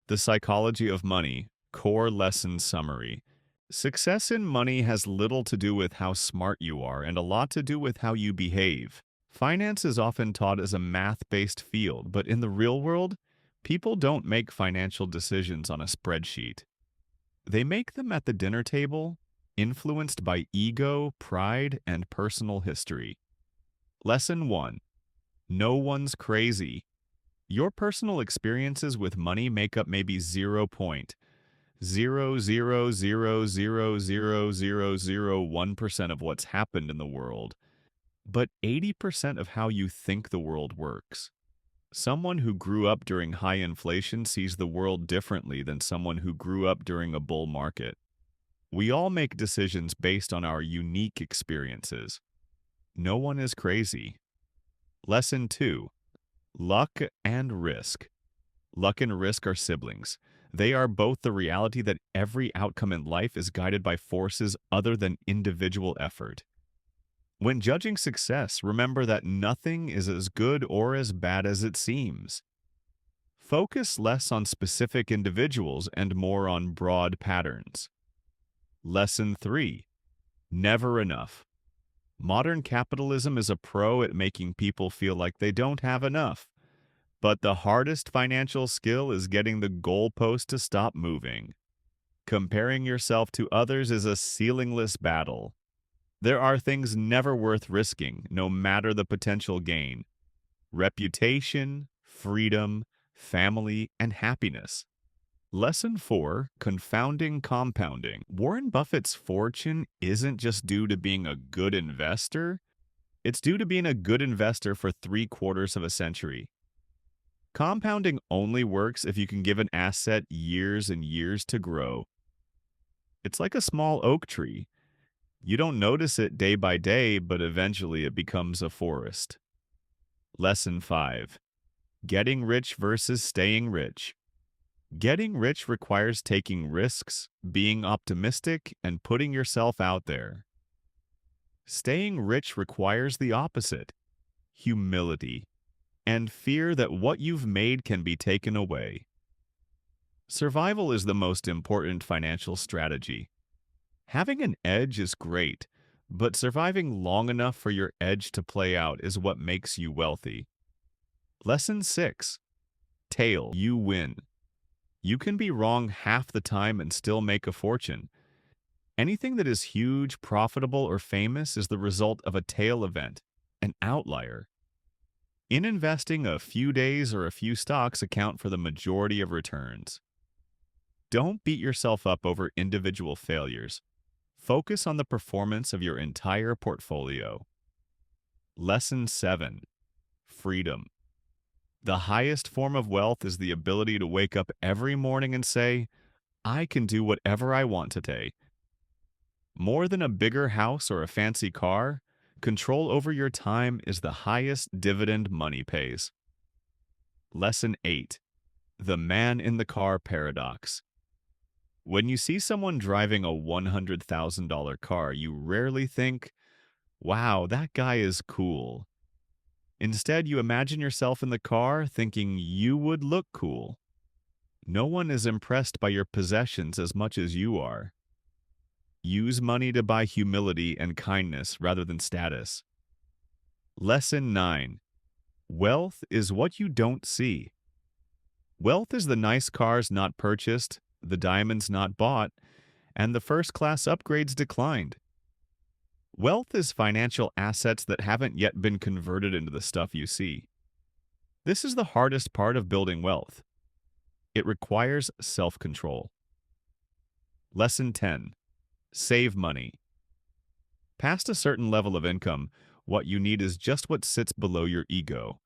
The Psychology of Money, Core Lesson Summary. Success in money has little to do with how smart you are and a lot to do with how you behave. Finance is often taught as a math-based field, but in the real world, people don't make financial decisions on a spreadsheet. They make them at the dinner table, influenced by ego, pride, and personal history. Lesson 1. No one's crazy. Your personal experiences with money make up maybe 0.000000001% of what's happened in the world, but 80% of how you think the world works. Someone who grew up during high inflation sees the world differently than someone who grew up during a bull market. We all make decisions based on our unique experiences. No one is crazy. Lesson 2. Luck and risk. Luck and risk are siblings. They are both the reality that every outcome in life is guided by forces other than individual effort. When judging success, remember that nothing is as good or as bad as it seems. Focus less on specific individuals and more on broad patterns. Lesson 3. Never enough. Modern capitalism is a pro at making people feel like they don't have enough. But the hardest financial skill is getting the goalpost to stop moving. Comparing yourself to others is a ceilingless battle. There are things never worth risking, no matter the potential gain. Reputation, freedom, family, and happiness. Lesson 4. Confounding compounding. Warren Buffett's fortune isn't just due to being a good investor, it's due to being a good investor for 3/4 of a century. Compounding only works if you can give an asset years and years to grow. It's like a small oak tree. You don't notice it day by day, but eventually it becomes a forest. Lesson 5. Getting rich versus staying rich. Getting rich requires taking risks, being optimistic, and putting yourself out there. Staying rich requires the opposite: humility, and fear that what you've made can be taken away. Survival is the most important financial strategy. Having an edge is great, but surviving long enough for your edge to play out is what makes you wealthy. Lesson 6. Tail, you win. You can be wrong half the time and still make a fortune. Anything that is huge, profitable, or famous is the result of a tail event, an outlier. In investing, a few days or a few stocks account for the majority of returns. Don't beat yourself up over individual failures. Focus on the performance of your entire portfolio. Lesson 7. Freedom. The highest form of wealth is the ability to wake up every morning and say, I can do whatever I want today. More than a bigger house or a fancy car, control over your time is the highest dividend money pays. Lesson 8. The man in the car paradox. When you see someone driving a $100,000 car, you rarely think, wow, that guy is cool. Instead, you imagine yourself in the car thinking you would look cool. No one is impressed by your possessions as much as you are. Use money to buy humility and kindness rather than status. Lesson 9. Wealth is what you don't see. Wealth is the nice cars not purchased, the diamonds not bought, and the first-class upgrades declined. Wealth is financial assets that haven't yet been converted into the stuff you see. This is the hardest part of building wealth. It requires self-control. Lesson 10. Save money. Past a certain level of income, what you need is just what sits below your ego.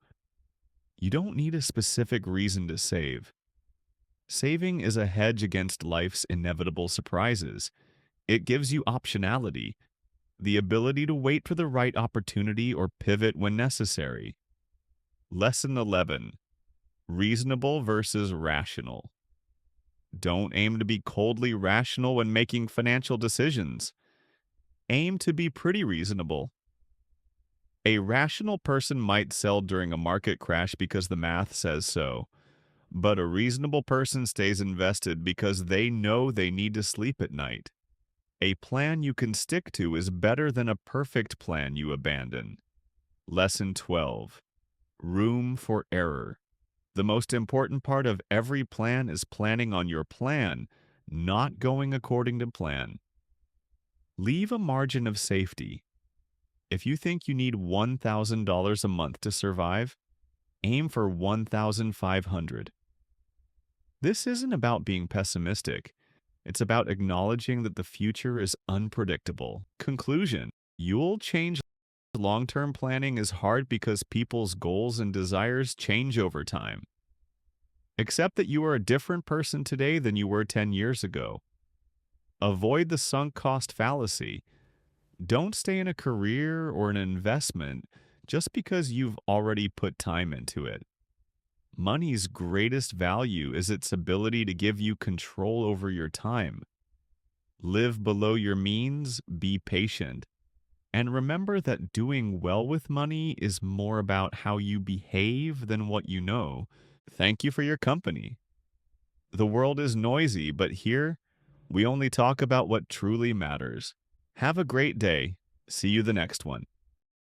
You don't need a specific reason to save. Saving is a hedge against life's inevitable surprises. It gives you optionality, the ability to wait for the right opportunity or pivot when necessary. Lesson 11. Reasonable versus rational. Don't aim to be coldly rational when making financial decisions. Aim to be pretty reasonable. A rational person might sell during a market crash because the math says so, But a reasonable person stays invested because they know they need to sleep at night. A plan you can stick to is better than a perfect plan you abandon. Lesson 12. Room for error. The most important part of every plan is planning on your plan, not going according to plan. Leave a margin of safety. If you think you need $1,000 a month to survive, aim for 1,500. This isn't about being pessimistic. It's about acknowledging that the future is unpredictable. Conclusion. You'll change. Long-term planning is hard because people's goals and desires change over time. Accept that you are a different person today than you were 10 years ago. Avoid the sunk cost fallacy. Don't stay in a career or an investment just because you've already put time into it. Money's greatest value is its ability to give you control over your time. Live below your means, be patient. And remember that doing well with money is more about how you behave than what you know. Thank you for your company. The world is noisy, but here, we only talk about what truly matters. Have a great day. See you the next one.